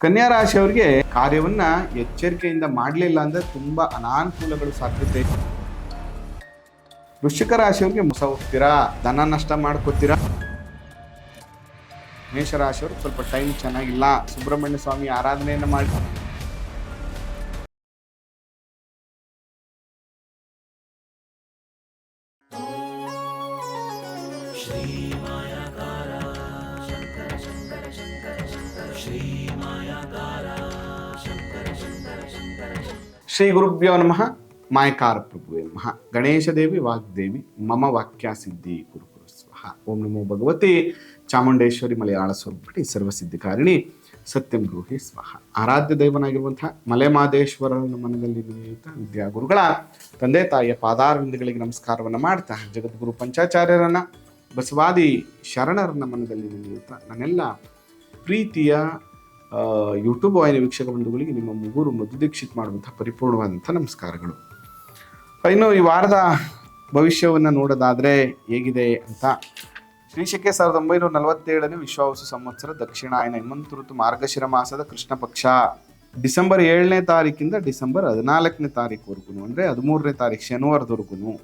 ಕನ್ಯಾ ರಾಶಿಯವರಿಗೆ ಕಾರ್ಯವನ್ನ ಎಚ್ಚರಿಕೆಯಿಂದ ಮಾಡಲಿಲ್ಲ ಅಂದ್ರೆ ತುಂಬಾ ಅನಾನುಕೂಲಗಳು ಸಾಧ್ಯತೆ. ವೃಶ್ಚಿಕ ರಾಶಿಯವರಿಗೆ ಮೋಸ ಹೋಗ್ತೀರಾ, ಧನ ನಷ್ಟ ಮಾಡ್ಕೋತೀರಾ. ಮೇಷರಾಶಿಯವರು ಸ್ವಲ್ಪ ಟೈಮ್ ಚೆನ್ನಾಗಿಲ್ಲ, ಸುಬ್ರಹ್ಮಣ್ಯ ಸ್ವಾಮಿ ಆರಾಧನೆಯನ್ನ ಮಾಡಿ. ಶ್ರೀ ಗುರುಭ್ಯೋ ನಮಃ. ಮಾಯಕಾರ ಪ್ರಭುವೇ ನಮಃ. ಗಣೇಶ ದೇವಿ ವಾಗ್ದೇವಿ ಮಮ ವಾಕ್ಯ ಸಿದ್ಧಿ ಕುರುಕುರು ಸ್ವಹ. ಓಂ ನಮೋ ಭಗವತಿ ಚಾಮುಂಡೇಶ್ವರಿ ಮಲಯಾಳ ಸ್ವರ್ಪಟಿ ಸರ್ವಸಿದ್ಧಿಕಾರಿಣಿ ಸತ್ಯಂ ಗೃಹಿ ಸ್ವಹ. ಆರಾಧ್ಯ ದೈವನಾಗಿರುವಂತಹ ಮಲೆಮಾದೇಶ್ವರನ ಮನದಲ್ಲಿ ನಿಂತ ವಿದ್ಯಾಗುರುಗಳ ತಂದೆ ತಾಯಿಯ ಪಾದಾರವಿಂದಗಳಿಗೆ ನಮಸ್ಕಾರವನ್ನು ಮಾಡ್ತಾ, ಜಗದ್ಗುರು ಪಂಚಾಚಾರ್ಯರನ್ನ ಬಸವಾದಿ ಶರಣರನ್ನ ಮನದಲ್ಲಿ ನಿಂತ ನನ್ನೆಲ್ಲ ಪ್ರೀತಿಯ ಯೂಟ್ಯೂಬ್ ವಾಹಿನಿ ವೀಕ್ಷಕ ಬಂಧುಗಳಿಗೆ ನಿಮ್ಮ ಮುಗುರು ಮಧು ದೀಕ್ಷಿತ್ ಮಾಡುವಂಥ ಪರಿಪೂರ್ಣವಾದಂಥ ನಮಸ್ಕಾರಗಳು. ಇನ್ನು ಈ ವಾರದ ಭವಿಷ್ಯವನ್ನು ನೋಡೋದಾದರೆ ಹೇಗಿದೆ ಅಂತ, ಶ್ರೀಶಕೆ 1947 ವಿಶ್ವಾವಸು ಸಂವತ್ಸರ ದಕ್ಷಿಣಾಯನ ಹೇಮಂತ ಋತು ಮಾರ್ಗಶಿರ ಮಾಸದ ಕೃಷ್ಣ ಪಕ್ಷ ಡಿಸೆಂಬರ್ 7ನೇ ತಾರೀಕಿಂದ ಡಿಸೆಂಬರ್ 14ನೇ ತಾರೀಕುವರೆಗೂ, ಅಂದರೆ 13ನೇ ತಾರೀಕು ಶನಿವಾರದವರೆಗೂ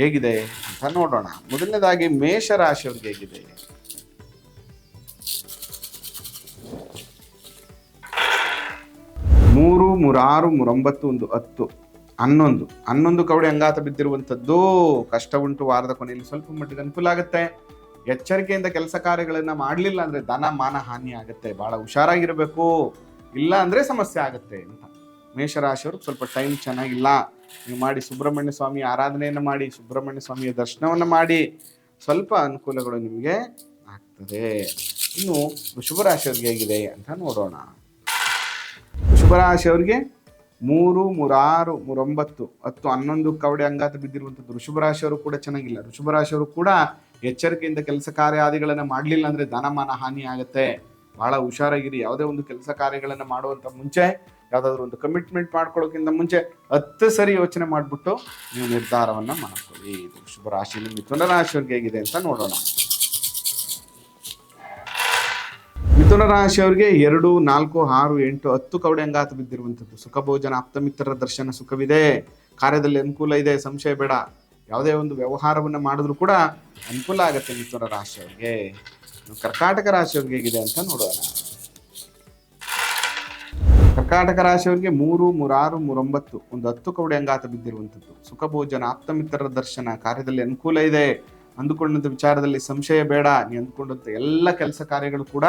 ಹೇಗಿದೆ ಅಂತ ನೋಡೋಣ. ಮೊದಲನೇದಾಗಿ ಮೇಷರಾಶಿಯವ್ರಿಗೆ ಹೇಗಿದೆ. ಮೂರು, 6, 9, 10, 11 ಕವಡೆ ಅಂಗಾತ ಬಿದ್ದಿರುವಂಥದ್ದು. ಕಷ್ಟ ಉಂಟು. ವಾರದ ಕೊನೆಯಲ್ಲಿ ಸ್ವಲ್ಪ ಮಟ್ಟಿಗೆ ಅನುಕೂಲ ಆಗುತ್ತೆ. ಎಚ್ಚರಿಕೆಯಿಂದ ಕೆಲಸ ಕಾರ್ಯಗಳನ್ನ ಮಾಡಲಿಲ್ಲ ಅಂದ್ರೆ ಧನ ಮಾನ ಹಾನಿ ಆಗುತ್ತೆ. ಬಹಳ ಹುಷಾರಾಗಿರ್ಬೇಕು, ಇಲ್ಲ ಅಂದ್ರೆ ಸಮಸ್ಯೆ ಆಗುತ್ತೆ ಅಂತ. ಮೇಷರಾಶಿಯವರು ಸ್ವಲ್ಪ ಟೈಮ್ ಚೆನ್ನಾಗಿಲ್ಲ, ನೀವು ಮಾಡಿ ಸುಬ್ರಹ್ಮಣ್ಯ ಸ್ವಾಮಿ ಆರಾಧನೆಯನ್ನ ಮಾಡಿ, ಸುಬ್ರಹ್ಮಣ್ಯ ಸ್ವಾಮಿಯ ದರ್ಶನವನ್ನ ಮಾಡಿ, ಸ್ವಲ್ಪ ಅನುಕೂಲಗಳು ನಿಮಗೆ ಆಗ್ತದೆ. ಇನ್ನು ವೃಷಭ ರಾಶಿಯವ್ರಿಗೆ ಹೇಗಿದೆ ಅಂತ ನೋಡೋಣ. ವೃಷಭರಾಶಿಯವರಿಗೆ 3, 6, 9, 10, 11 ಕವಡೆ ಅಂಗಾತ ಬಿದ್ದಿರುವಂಥದ್ದು. ವೃಷಭರಾಶಿಯವರು ಕೂಡ ಚೆನ್ನಾಗಿಲ್ಲ. ವೃಷಭರಾಶಿಯವರು ಕೂಡ ಎಚ್ಚರಿಕೆಯಿಂದ ಕೆಲಸ ಕಾರ್ಯಾದಿಗಳನ್ನ ಮಾಡಲಿಲ್ಲ ಅಂದ್ರೆ ಧನಮಾನ ಹಾನಿ ಆಗುತ್ತೆ. ಬಹಳ ಹುಷಾರಾಗಿರಿ. ಯಾವುದೇ ಒಂದು ಕೆಲಸ ಕಾರ್ಯಗಳನ್ನ ಮಾಡುವಂತ ಮುಂಚೆ, ಯಾವುದಾದ್ರೂ ಒಂದು ಕಮಿಟ್ಮೆಂಟ್ ಮಾಡ್ಕೊಳ್ಳೋಕ್ಕಿಂತ ಮುಂಚೆ 10 ಸರಿ ಯೋಚನೆ ಮಾಡ್ಬಿಟ್ಟು ನೀವು ನಿರ್ಧಾರವನ್ನ ಮಾಡ್ಕೊಳ್ಳಿ. ವೃಷಭ ರಾಶಿಯಲ್ಲಿ ಮಿಥುನ ರಾಶಿಯವ್ರಿಗೆ ಹೇಗಿದೆ ಅಂತ ನೋಡೋಣ. ಮಿಥುನ ರಾಶಿಯವರಿಗೆ 2, 4, 6, 8, 10 ಕವಡೆ ಅಂಗಾತ ಬಿದ್ದಿರುವಂಥದ್ದು. ಸುಖ ಭೋಜನ, ಆಪ್ತ ಮಿತ್ರರ ದರ್ಶನ ಸುಖವಿದೆ. ಕಾರ್ಯದಲ್ಲಿ ಅನುಕೂಲ ಇದೆ, ಸಂಶಯ ಬೇಡ. ಯಾವುದೇ ಒಂದು ವ್ಯವಹಾರವನ್ನು ಮಾಡಿದ್ರು ಕೂಡ ಅನುಕೂಲ ಆಗುತ್ತೆ ಮಿಥುನ ರಾಶಿಯವರಿಗೆ. ಕರ್ಕಾಟಕ ರಾಶಿಯವ್ರಿಗೆ ಹೇಗಿದೆ ಅಂತ ನೋಡೋಣ. ಕರ್ಕಾಟಕ ರಾಶಿಯವರಿಗೆ 3, 6, 9, 10 ಕವಡೆ ಅಂಗಾತ ಬಿದ್ದಿರುವಂಥದ್ದು. ಸುಖ ಭೋಜನ, ಆಪ್ತ ಮಿತ್ರರ ದರ್ಶನ, ಕಾರ್ಯದಲ್ಲಿ ಅನುಕೂಲ ಇದೆ. ಅಂದುಕೊಂಡಂಥ ವಿಚಾರದಲ್ಲಿ ಸಂಶಯ ಬೇಡ. ನೀವು ಅಂದುಕೊಂಡಂಥ ಎಲ್ಲ ಕೆಲಸ ಕಾರ್ಯಗಳು ಕೂಡ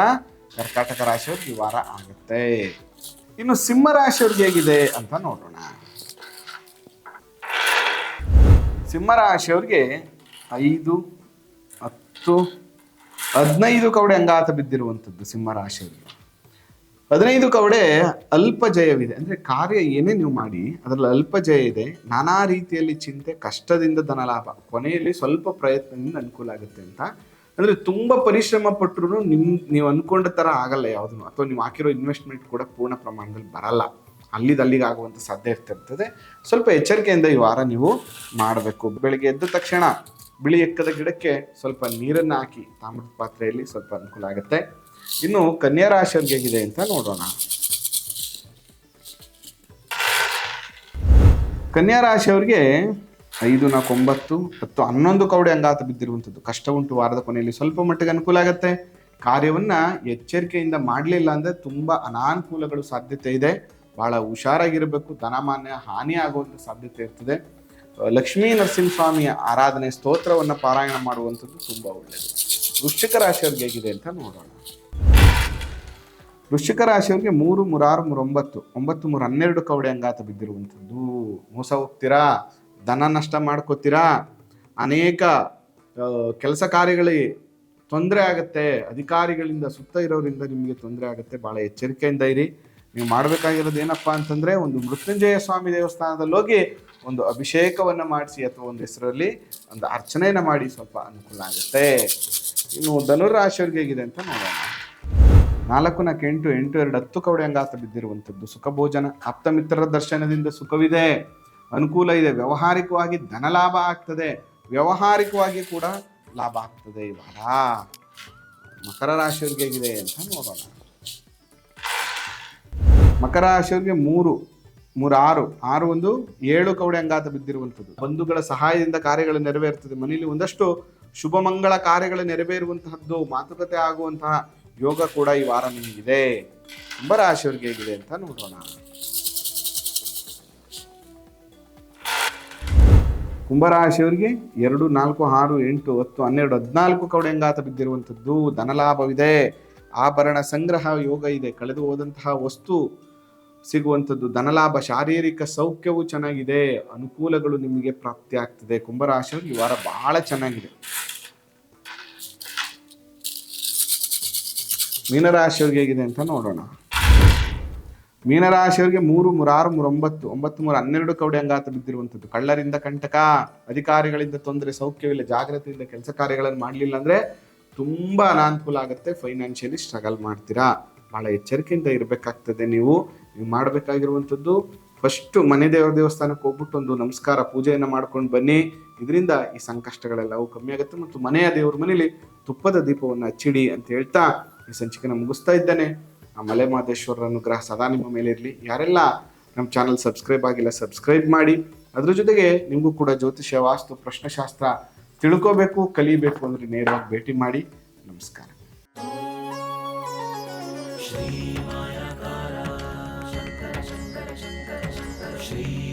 ಕರ್ಕಾಟಕ ರಾಶಿಯವ್ರಿಗೆ ಈ ವಾರ ಆಗುತ್ತೆ. ಇನ್ನು ಸಿಂಹ ರಾಶಿಯವ್ರಿಗೆ ಹೇಗಿದೆ ಅಂತ ನೋಡೋಣ. ಸಿಂಹ ರಾಶಿಯವ್ರಿಗೆ 5, 10, 15 ಕವಡೆ ಅಂಗಾತ ಬಿದ್ದಿರುವಂಥದ್ದು. ಸಿಂಹ ರಾಶಿಯವರಿಗೆ 15 ಕವಡೆ ಅಲ್ಪ ಜಯವಿದೆ. ಅಂದ್ರೆ ಕಾರ್ಯ ಏನೇ ನೀವು ಮಾಡಿ ಅದರಲ್ಲಿ ಅಲ್ಪ ಜಯ ಇದೆ. ನಾನಾ ರೀತಿಯಲ್ಲಿ ಚಿಂತೆ, ಕಷ್ಟದಿಂದ ಧನಲಾಭ, ಕೊನೆಯಲ್ಲಿ ಸ್ವಲ್ಪ ಪ್ರಯತ್ನದಿಂದ ಅನುಕೂಲ ಆಗುತ್ತೆ ಅಂತ. ಅಂದ್ರೆ ತುಂಬಾ ಪರಿಶ್ರಮ ಪಟ್ಟರು ನೀವು ಅನ್ಕೊಂಡ ತರ ಆಗಲ್ಲ ಯಾವ್ದು, ಅಥವಾ ನೀವು ಹಾಕಿರೋ ಇನ್ವೆಸ್ಟ್ಮೆಂಟ್ ಕೂಡ ಪೂರ್ಣ ಪ್ರಮಾಣದಲ್ಲಿ ಬರಲ್ಲ. ಅಲ್ಲಿಗೆ ಆಗುವಂತ ಸಾಧ್ಯ ಇರ್ತದೆ. ಸ್ವಲ್ಪ ಎಚ್ಚರಿಕೆಯಿಂದ ಈ ವಾರ ನೀವು ಮಾಡಬೇಕು. ಬೆಳಿಗ್ಗೆ ಎದ್ದ ತಕ್ಷಣ ಬಿಳಿ ಎಕ್ಕದ ಗಿಡಕ್ಕೆ ಸ್ವಲ್ಪ ನೀರನ್ನ ಹಾಕಿ ತಾಮ್ರದ ಪಾತ್ರೆಯಲ್ಲಿ, ಸ್ವಲ್ಪ ಅನುಕೂಲ ಆಗುತ್ತೆ. ಇನ್ನು ಕನ್ಯಾ ರಾಶಿಯವ್ರಿಗೆ ಹೇಗಿದೆ ಅಂತ ನೋಡೋಣ. ಕನ್ಯಾ ರಾಶಿಯವರಿಗೆ 5, 4, 9, 10, 11 ಕವಡೆ ಅಂಗಾತ ಬಿದ್ದಿರುವಂಥದ್ದು. ಕಷ್ಟ ಉಂಟು. ವಾರದ ಕೊನೆಯಲ್ಲಿ ಸ್ವಲ್ಪ ಮಟ್ಟಿಗೆ ಅನುಕೂಲ ಆಗುತ್ತೆ. ಕಾರ್ಯವನ್ನ ಎಚ್ಚರಿಕೆಯಿಂದ ಮಾಡಲಿಲ್ಲ ಅಂದ್ರೆ ತುಂಬಾ ಅನಾನುಕೂಲಗಳು ಸಾಧ್ಯತೆ ಇದೆ. ಬಹಳ ಹುಷಾರಾಗಿರ್ಬೇಕು. ಧನಮಾನ್ಯ ಹಾನಿ ಆಗುವಂತ ಸಾಧ್ಯತೆ ಇರ್ತದೆ. ಲಕ್ಷ್ಮೀ ನರಸಿಂಹಸ್ವಾಮಿಯ ಆರಾಧನೆ, ಸ್ತೋತ್ರವನ್ನ ಪಾರಾಯಣ ಮಾಡುವಂಥದ್ದು ತುಂಬಾ ಒಳ್ಳೆಯದು. ವೃಶ್ಚಿಕ ರಾಶಿಯವ್ರಿಗೆ ಹೇಗಿದೆ ಅಂತ ನೋಡೋಣ. ವೃಶ್ಚಿಕ ರಾಶಿಯವರಿಗೆ 3, 6, 9, 9, 12 ಕವಡೆ ಅಂಗಾತ ಬಿದ್ದಿರುವಂಥದ್ದು. ಮೋಸ ಹೋಗ್ತೀರಾ, ಧನ ನಷ್ಟ ಮಾಡ್ಕೋತೀರಾ, ಅನೇಕ ಕೆಲಸ ಕಾರ್ಯಗಳಿಗೆ ತೊಂದರೆ ಆಗುತ್ತೆ. ಅಧಿಕಾರಿಗಳಿಂದ, ಸುತ್ತ ಇರೋರಿಂದ ನಿಮಗೆ ತೊಂದರೆ ಆಗುತ್ತೆ. ಬಹಳ ಎಚ್ಚರಿಕೆಯಿಂದ ಇರಿ. ನೀವು ಮಾಡಬೇಕಾಗಿರೋದು ಏನಪ್ಪಾ ಅಂತಂದ್ರೆ, ಒಂದು ಮೃತ್ಯುಂಜಯ ಸ್ವಾಮಿ ದೇವಸ್ಥಾನದಲ್ಲಿ ಹೋಗಿ ಒಂದು ಅಭಿಷೇಕವನ್ನ ಮಾಡಿಸಿ, ಅಥವಾ ಒಂದು ಹೆಸರಲ್ಲಿ ಒಂದು ಅರ್ಚನೆಯನ್ನ ಮಾಡಿ, ಸ್ವಲ್ಪ ಅನುಕೂಲ ಆಗುತ್ತೆ. ಇನ್ನು ಧನುರಾಶಿಯವರಿಗೆ ಹೇಗಿದೆ ಅಂತ ನೋಡೋಣ. 4, 4, 8, 8, 2, 10 ಕವಡೆ ಅಂಗಾತ ಬಿದ್ದಿರುವಂಥದ್ದು. ಸುಖ ಭೋಜನ, ಆಪ್ತ ಮಿತ್ರರ ದರ್ಶನದಿಂದ ಸುಖವಿದೆ, ಅನುಕೂಲ ಇದೆ. ವ್ಯಾವಹಾರಿಕವಾಗಿ ಧನ ಲಾಭ ಆಗ್ತದೆ. ವ್ಯಾವಹಾರಿಕವಾಗಿ ಕೂಡ ಲಾಭ ಆಗ್ತದೆ ಈ ವಾರ. ಮಕರ ರಾಶಿಯವರಿಗೆ ಹೇಗಿದೆ ಅಂತ ನೋಡೋಣ. ಮಕರ ರಾಶಿಯವರಿಗೆ 3, 6, 6 ಒಂದು 7 ಕವಡೆ ಅಂಗಾತ ಬಿದ್ದಿರುವಂಥದ್ದು. ಬಂಧುಗಳ ಸಹಾಯದಿಂದ ಕಾರ್ಯಗಳು ನೆರವೇರ್ತದೆ. ಮನೆಯಲ್ಲಿ ಒಂದಷ್ಟು ಶುಭ ಮಂಗಳ ಕಾರ್ಯಗಳು ನೆರವೇರುವಂತಹದ್ದು, ಮಾತುಕತೆ ಆಗುವಂತಹ ಯೋಗ ಕೂಡ ಈ ವಾರ ನಿಮಗಿದೆ. ಕುಂಭರಾಶಿಯವರಿಗೆ ಹೇಗಿದೆ ಅಂತ ನೋಡೋಣ. ಕುಂಭರಾಶಿಯವರಿಗೆ 2, 4, 6, 8, 10, 12, 14 ಕವಡೆ ಅಂಗಾತ ಬಿದ್ದಿರುವಂಥದ್ದು. ಧನಲಾಭವಿದೆ. ಆಭರಣ ಸಂಗ್ರಹ ಯೋಗ ಇದೆ. ಕಳೆದು ಹೋದಂತಹ ವಸ್ತು ಸಿಗುವಂಥದ್ದು, ಧನಲಾಭ, ಶಾರೀರಿಕ ಸೌಖ್ಯವು ಚೆನ್ನಾಗಿದೆ, ಅನುಕೂಲಗಳು ನಿಮಗೆ ಪ್ರಾಪ್ತಿ ಆಗ್ತದೆ. ಕುಂಭರಾಶಿಯವರಿಗೆ ಈ ವಾರ ಬಹಳ ಚೆನ್ನಾಗಿದೆ. ಮೀನರಾಶಿಯವರಿಗೆ ಹೇಗಿದೆ ಅಂತ ನೋಡೋಣ. ಮೀನರಾಶಿಯವರಿಗೆ 3, 6, 9, 12 ಕವಡೆ ಅಂಗಾತ ಬಿದ್ದಿರುವಂಥದ್ದು. ಕಳ್ಳರಿಂದ ಕಂಟಕ, ಅಧಿಕಾರಿಗಳಿಂದ ತೊಂದರೆ, ಸೌಖ್ಯವಿಲ್ಲ. ಜಾಗ್ರತೆಯಿಂದ ಕೆಲಸ ಕಾರ್ಯಗಳನ್ನು ಮಾಡಲಿಲ್ಲ ಅಂದ್ರೆ ತುಂಬಾ ಅನಾನುಕೂಲ ಆಗುತ್ತೆ. ಫೈನಾನ್ಷಿಯಲಿ ಸ್ಟ್ರಗಲ್ ಮಾಡ್ತೀರಾ. ಬಹಳ ಎಚ್ಚರಿಕೆಯಿಂದ ಇರಬೇಕಾಗ್ತದೆ. ನೀವು ಮಾಡಬೇಕಾಗಿರುವಂಥದ್ದು ಫಸ್ಟ್ ಮನೆ ದೇವಸ್ಥಾನಕ್ಕೆ ಹೋಗ್ಬಿಟ್ಟು ಒಂದು ನಮಸ್ಕಾರ ಪೂಜೆಯನ್ನು ಮಾಡ್ಕೊಂಡು ಬನ್ನಿ. ಇದರಿಂದ ಈ ಸಂಕಷ್ಟಗಳೆಲ್ಲವೂ ಕಮ್ಮಿ ಆಗುತ್ತೆ. ಮತ್ತು ಮನೆಯ ದೇವ್ರ ಮನೇಲಿ ತುಪ್ಪದ ದೀಪವನ್ನು ಹಚ್ಚಿಡಿ ಅಂತ ಹೇಳ್ತಾ ಈ ಸಂಚಿಕೆನ ಮುಗಿಸ್ತಾ ಇದ್ದೇನೆ. ಆ ಮಲೆ ಮಹದೇಶ್ವರರ ಅನುಗ್ರಹ ಸದಾ ನಿಮ್ಮ ಮೇಲೆ ಇರಲಿ. ಯಾರೆಲ್ಲ ನಮ್ಮ ಚಾನಲ್ ಸಬ್ಸ್ಕ್ರೈಬ್ ಆಗಿಲ್ಲ ಸಬ್ಸ್ಕ್ರೈಬ್ ಮಾಡಿ. ಅದ್ರ ಜೊತೆಗೆ ನಿಮಗೂ ಕೂಡ ಜ್ಯೋತಿಷ್ಯ, ವಾಸ್ತು, ಪ್ರಶ್ನೆಶಾಸ್ತ್ರ ತಿಳ್ಕೋಬೇಕು, ಕಲಿಬೇಕು ಅಂದರೆ ನೇರವಾಗಿ ಭೇಟಿ ಮಾಡಿ. ನಮಸ್ಕಾರ. ಶ್ರೀ